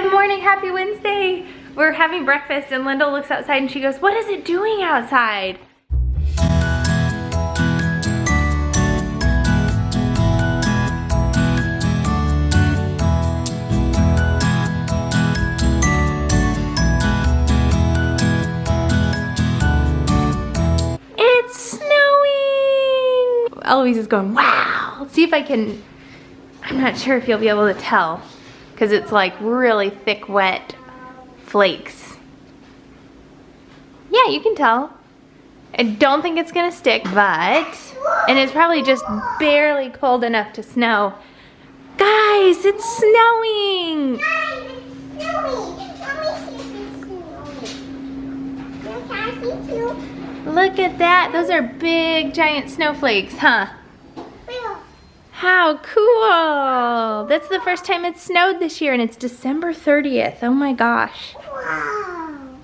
Good morning, happy Wednesday. We're having breakfast and Lyndle looks outside and she goes, what is it doing outside? It's snowing! Eloise is going, wow. Let's see if I can, I'm not sure if you'll be able to tell because it's like really thick, wet flakes. Yeah, you can tell. I don't think it's gonna stick, but, and it's probably just barely cold enough to snow. Guys, it's snowing! Guys, it's snowing! Let me see if it's snowing. Can I see too? Look at that. Those are big, giant snowflakes, huh? How cool! That's the first time it's snowed this year and it's December 30th. Oh my gosh. Wow.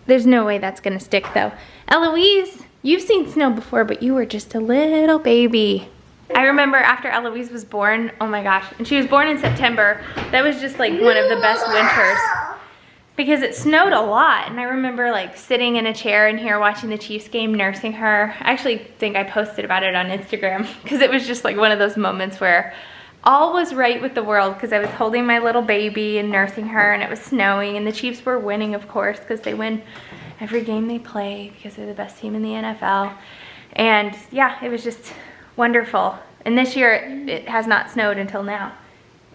There's no way that's gonna stick though. Eloise, you've seen snow before, but you were just a little baby. I remember after Eloise was born, oh my gosh, and she was born in September. That was just like one of the best winters because it snowed a lot. And I remember like sitting in a chair in here watching the Chiefs game, nursing her. I actually think I posted about it on Instagram because it was just like one of those moments where all was right with the world because I was holding my little baby and nursing her and it was snowing and the Chiefs were winning, of course, because they win every game they play because they're the best team in the NFL. And yeah, it was just wonderful. And this year it has not snowed until now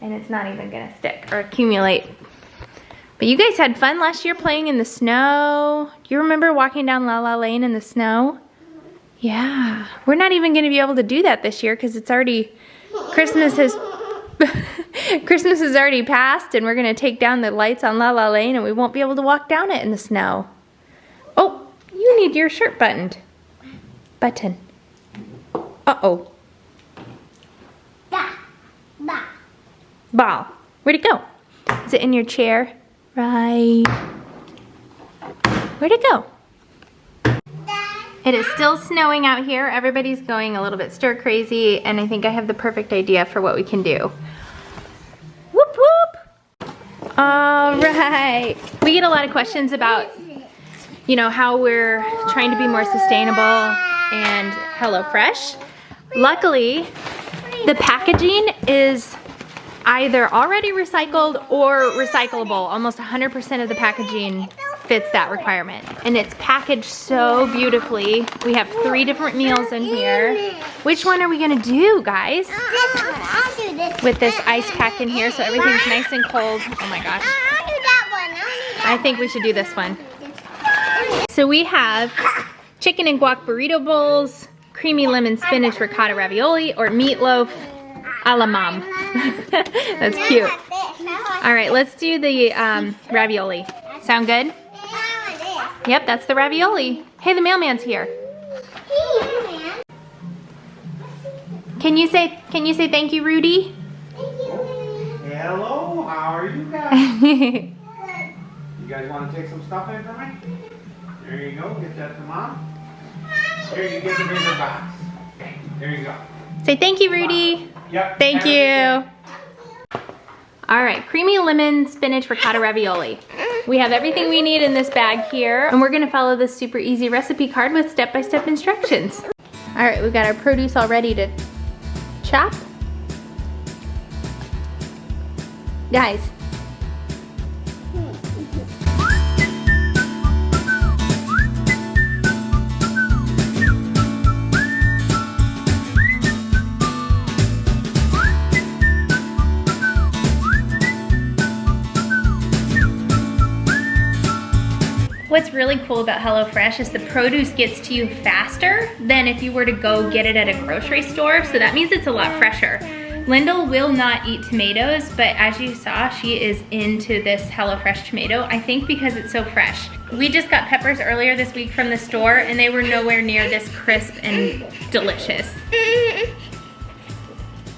and it's not even gonna stick or accumulate. But you guys had fun last year playing in the snow. Do you remember walking down La La Lane in the snow? Yeah, we're not even gonna be able to do that this year because it's already, Christmas has already passed and we're gonna take down the lights on La La Lane and we won't be able to walk down it in the snow. Oh, you need your shirt buttoned. Button. Uh-oh. Ball. Where'd it go? Is it in your chair? Right. Where'd it go? It is still snowing out here. Everybody's going a little bit stir crazy and I think I have the perfect idea for what we can do. Whoop whoop. All right. We get a lot of questions about, you know, how we're trying to be more sustainable and HelloFresh. Luckily, the packaging is either already recycled or recyclable. Almost 100% of the packaging fits that requirement. And it's packaged so beautifully. We have 3 different meals in here. Which one are we gonna do, guys? This one. I'll do this one. With this ice pack in here so everything's nice and cold. Oh my gosh. I'll do that one. I'll do that I think we should do this one. So we have chicken and guac burrito bowls, creamy lemon spinach ricotta ravioli, or meatloaf a la mom. That's cute. All right, let's do the ravioli. Sound good? Yep, that's the ravioli. Hey, the mailman's here. Can you say thank you, Rudy? Hello, how are you guys? You guys want to take some stuff in for me? There you go, get that to Mom. Here, you get the bigger box. Okay, there you go. Say thank you, Rudy. Yep. Thank you. All right, creamy lemon spinach ricotta ravioli. We have everything we need in this bag here, and we're gonna follow this super easy recipe card with step-by-step instructions. All right, we've got our produce all ready to chop. Guys. What's really cool about HelloFresh is the produce gets to you faster than if you were to go get it at a grocery store, so that means it's a lot fresher. Lyndle will not eat tomatoes, but as you saw, she is into this HelloFresh tomato, I think because it's so fresh. We just got peppers earlier this week from the store and they were nowhere near this crisp and delicious.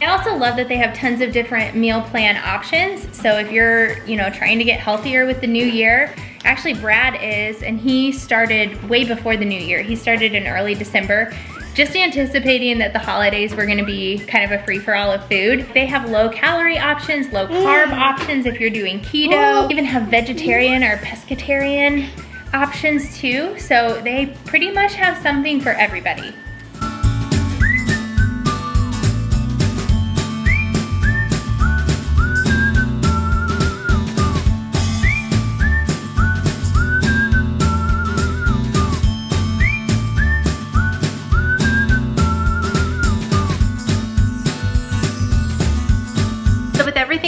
I also love that they have tons of different meal plan options. So if you're, trying to get healthier with the new year, actually Brad is, and he started way before the new year. He started in early December just anticipating that the holidays were gonna be kind of a free-for-all of food. They have low calorie options, low carb options if you're doing keto. They even have vegetarian or pescatarian options too. So they pretty much have something for everybody.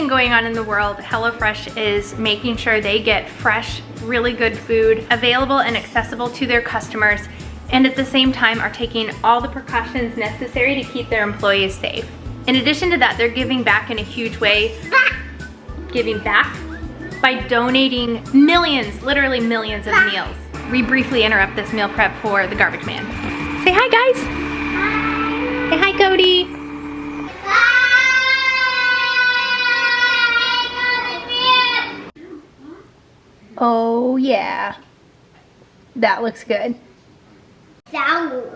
Going on in the world, HelloFresh is making sure they get fresh, really good food available and accessible to their customers, and at the same time are taking all the precautions necessary to keep their employees safe. In addition to that, they're giving back in a huge way. Giving back by donating millions, literally millions of meals. We briefly interrupt this meal prep for the garbage man. Say hi, guys. Hi. Say hi, Cody. Oh yeah, that looks good. That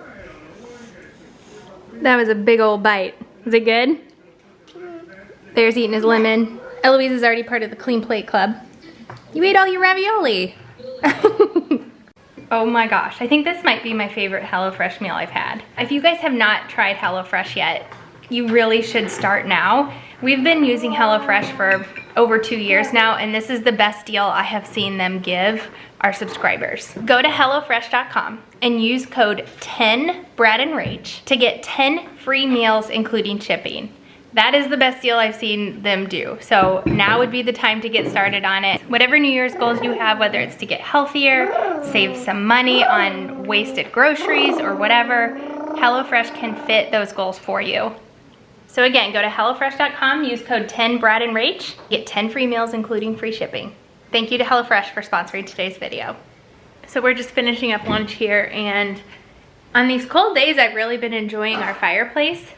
was a big old bite. Was it good? There's eating his lemon. Eloise is already part of the Clean Plate Club. You ate all your ravioli. Oh my gosh, I think this might be my favorite HelloFresh meal I've had. If you guys have not tried HelloFresh yet, you really should start now. We've been using HelloFresh for over 2 years now, and this is the best deal I have seen them give our subscribers. Go to HelloFresh.com and use code 10BradandRach to get 10 free meals including shipping. That is the best deal I've seen them do. So now would be the time to get started on it. Whatever New Year's goals you have, whether it's to get healthier, save some money on wasted groceries or whatever, HelloFresh can fit those goals for you. So again, go to HelloFresh.com, use code 10BradandRach, get 10 free meals including free shipping. Thank you to HelloFresh for sponsoring today's video. So we're just finishing up lunch here, and on these cold days, I've really been enjoying our fireplace.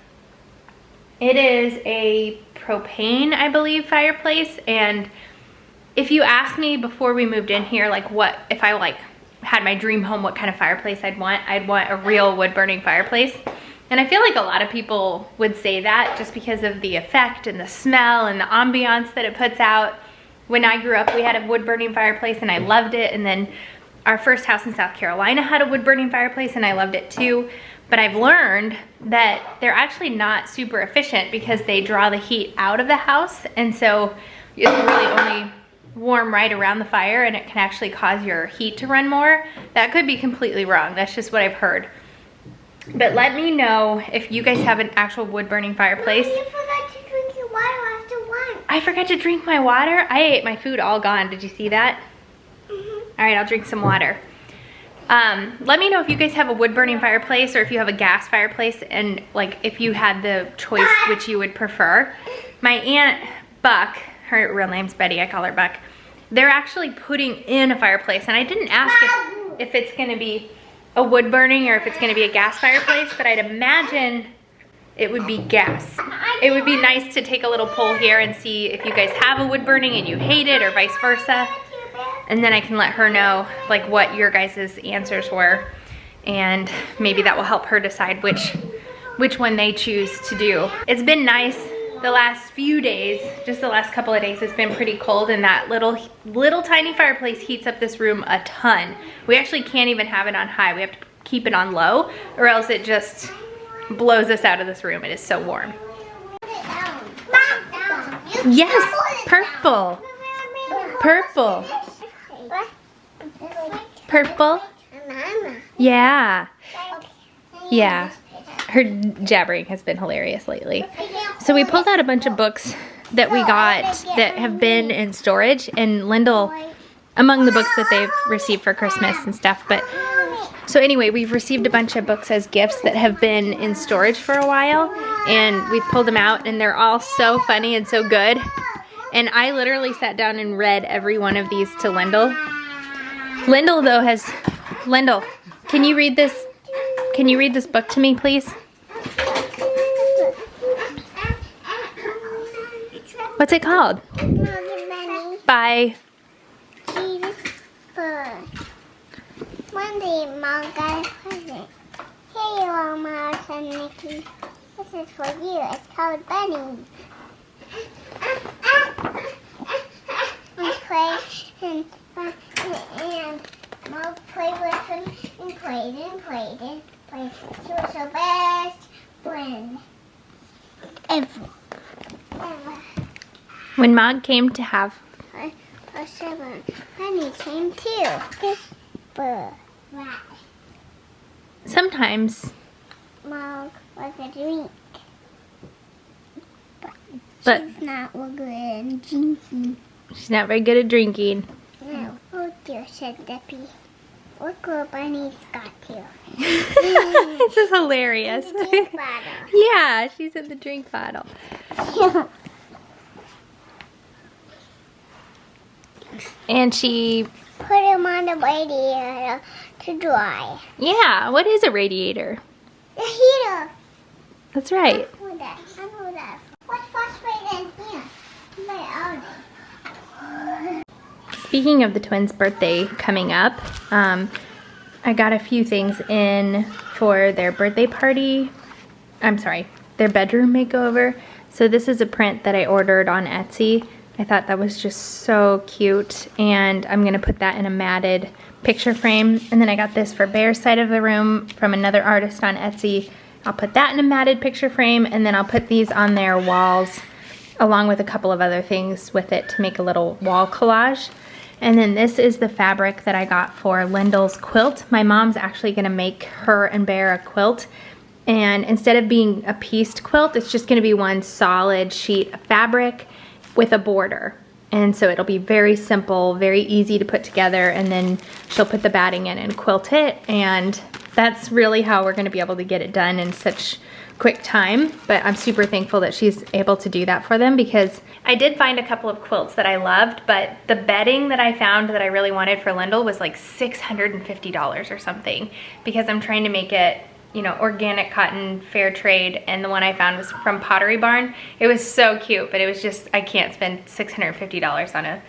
It is a propane, I believe, fireplace, and if you asked me before we moved in here, like what, if I like had my dream home, what kind of fireplace I'd want a real wood-burning fireplace. And I feel like a lot of people would say that just because of the effect and the smell and the ambiance that it puts out. When I grew up, we had a wood-burning fireplace and I loved it. And then our first house in South Carolina had a wood-burning fireplace and I loved it too. But I've learned that they're actually not super efficient because they draw the heat out of the house. And so it's really only warm right around the fire, and it can actually cause your heat to run more. That could be completely wrong. That's just what I've heard. But let me know if you guys have an actual wood-burning fireplace. You forgot to drink your water after lunch. I forgot to drink my water? I ate my food all gone. Did you see that? Mm-hmm. All right, I'll drink some water. Let me know if you guys have a wood-burning fireplace or if you have a gas fireplace, and like if you had the choice which you would prefer. My Aunt Buck, her real name's Betty, I call her Buck, they're actually putting in a fireplace, and I didn't ask if it's gonna be a wood burning or if it's gonna be a gas fireplace, but I'd imagine it would be gas. It would be nice to take a little poll here and see if you guys have a wood burning and you hate it or vice versa. And then I can let her know like what your guys' answers were, and maybe that will help her decide which one they choose to do. It's been nice the last few days, just the last couple of days, it's been pretty cold, and that little tiny fireplace heats up this room a ton. We actually can't even have it on high. We have to keep it on low, or else it just blows us out of this room. It is so warm. Yes, purple. Purple. Purple? Yeah. Yeah. Her jabbering has been hilarious lately. So we pulled out a bunch of books that we got that have been in storage, and Lyndle, among the books that they've received for Christmas and stuff. But so anyway, we've received a bunch of books as gifts that have been in storage for a while, and we've pulled them out, and they're all so funny and so good. And I literally sat down and read every one of these to Lyndle. Lyndle though has, Lyndle, can you read this? Can you read this book to me, please? What's it called? By Jesus first. One day, Mom got a present. Here, you, Mouse and Mickey. This is for you. It's called Bunny. And play and Mom played with him and played. She was her best friend ever. When Mog came to have Bunny came too. But sometimes, Mom was a drink. but She's not good at drinking. she's not very good at drinking. No. Oh dear, said Deppy. Look what Bunny's got here. This is hilarious. Drink bottle. Yeah, she's in the drink bottle. And she, Put him on the radiator to dry. yeah, what is a radiator? The heater. That's right. I know that. What's phosphate in here? My own. Speaking of the twins' birthday coming up, I got a few things in for their birthday party. I'm sorry, their bedroom makeover. So this is a print that I ordered on Etsy. I thought that was just so cute, and I'm gonna put that in a matted picture frame. And then I got this for Bear's side of the room from another artist on Etsy. I'll put that in a matted picture frame, and then I'll put these on their walls along with a couple of other things with it to make a little wall collage. And then this is the fabric that I got for Lyndle's quilt. My mom's actually gonna make her and Bear a quilt. And instead of being a pieced quilt, it's just gonna be one solid sheet of fabric with a border. And so it'll be very simple, very easy to put together, and then she'll put the batting in and quilt it. And that's really how we're gonna be able to get it done in such quick time. But I'm super thankful that she's able to do that for them, because I did find a couple of quilts that I loved, but the bedding that I found that I really wanted for Lyndle was like $650 or something, because I'm trying to make it, you know, organic cotton, fair trade, and the one I found was from Pottery Barn. It was so cute, but it was just, I can't spend $650 on a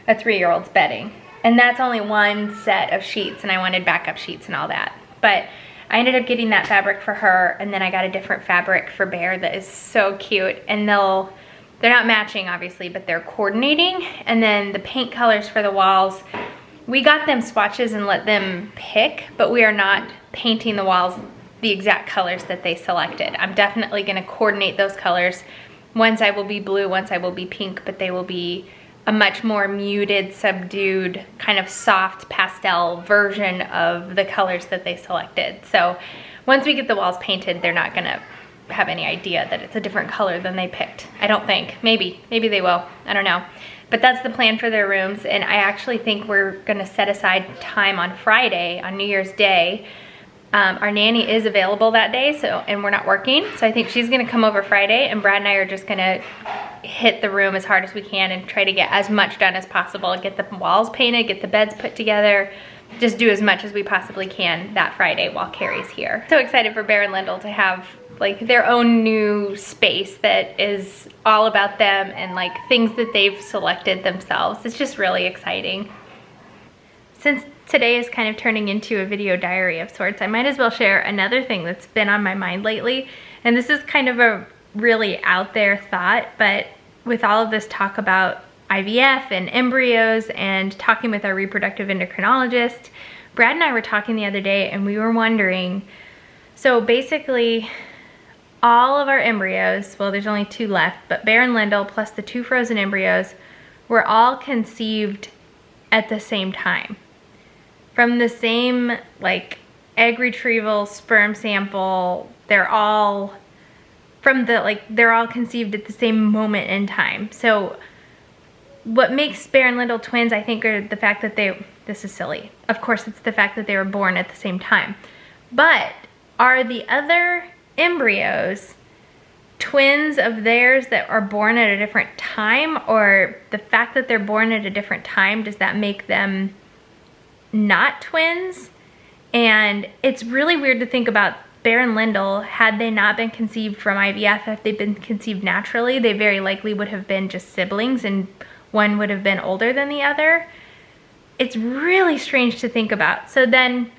3-year-old's bedding. And that's only one set of sheets, and I wanted backup sheets and all that. But I ended up getting that fabric for her, and then I got a different fabric for Bear that is so cute. And they're not matching, obviously, but they're coordinating. And then the paint colors for the walls, we got them swatches and let them pick, but we are not painting the walls the exact colors that they selected. I'm definitely gonna coordinate those colors. Once I will be blue, once I will be pink, but they will be a much more muted, subdued, kind of soft pastel version of the colors that they selected. So once we get the walls painted, they're not gonna have any idea that it's a different color than they picked. I don't think. Maybe they will. I don't know. But that's the plan for their rooms, and I actually think we're gonna set aside time on Friday, on New Year's Day. Our nanny is available that day, and we're not working, so I think she's gonna come over Friday, and Brad and I are just gonna hit the room as hard as we can and try to get as much done as possible, get the walls painted, get the beds put together, just do as much as we possibly can that Friday while Carrie's here. So excited for Berend Lyndle to have like their own new space that is all about them and like things that they've selected themselves. It's just really exciting. Since today is kind of turning into a video diary of sorts, I might as well share another thing that's been on my mind lately. And this is kind of a really out there thought, but with all of this talk about IVF and embryos and talking with our reproductive endocrinologist, Brad and I were talking the other day, and we were wondering, so basically all of our embryos, well, there's only 2 left, but Berend Lyndle plus the 2 frozen embryos were all conceived at the same time. From the same like egg retrieval, sperm sample, they're all they're all conceived at the same moment in time. So what makes Berend Lyndle twins, I think, are the fact that this is silly. Of course, it's the fact that they were born at the same time. But are the other embryos twins of theirs that are born at a different time, or the fact that they're born at a different time, does that make them not twins? And it's really weird to think about Berend Lyndle. Had they not been conceived from IVF, if they'd been conceived naturally, they very likely would have been just siblings, and one would have been older than the other. It's really strange to think about. So then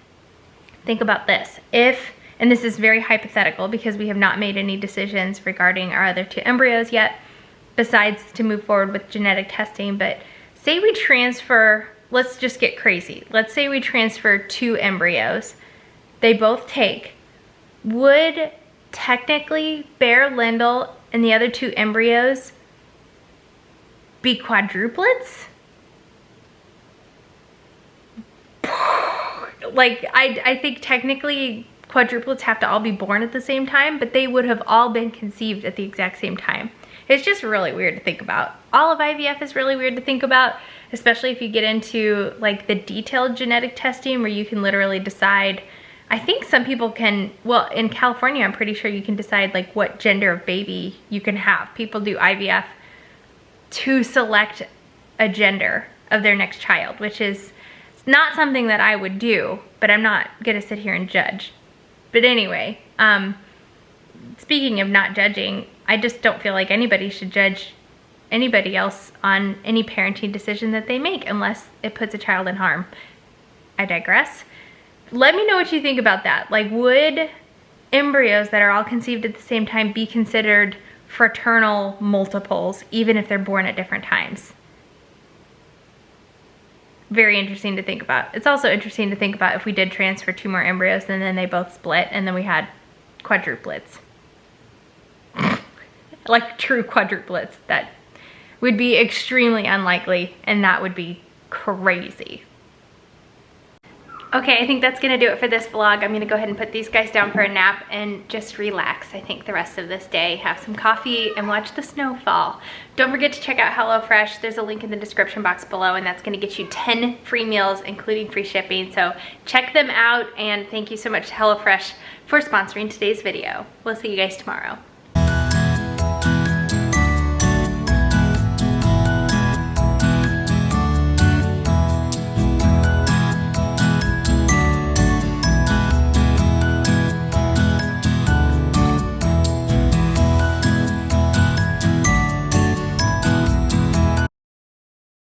think about this. If and this is very hypothetical because we have not made any decisions regarding our other 2 embryos yet, besides to move forward with genetic testing, but say we transfer, let's just get crazy. Let's say we transfer 2 embryos. They both take. Would technically Berend Lyndle and the other 2 embryos be quadruplets? Like, I think technically quadruplets have to all be born at the same time, but they would have all been conceived at the exact same time. It's just really weird to think about. All of IVF is really weird to think about, especially if you get into like the detailed genetic testing where you can literally decide. I think some people can, well, in California, I'm pretty sure you can decide like what gender of baby you can have. People do IVF to select a gender of their next child, which is not something that I would do, but I'm not gonna sit here and judge. But anyway, speaking of not judging, I just don't feel like anybody should judge anybody else on any parenting decision that they make unless it puts a child in harm. I digress. Let me know what you think about that. Like, would embryos that are all conceived at the same time be considered fraternal multiples, even if they're born at different times? Very interesting to think about. It's also interesting to think about if we did transfer 2 more embryos and then they both split and then we had quadruplets. Like true quadruplets. That would be extremely unlikely, and that would be crazy. Okay, I think that's gonna do it for this vlog. I'm gonna go ahead and put these guys down for a nap and just relax, I think, the rest of this day. Have some coffee and watch the snow fall. Don't forget to check out HelloFresh. There's a link in the description box below, and that's gonna get you 10 free meals, including free shipping. So check them out, and thank you so much to HelloFresh for sponsoring today's video. We'll see you guys tomorrow.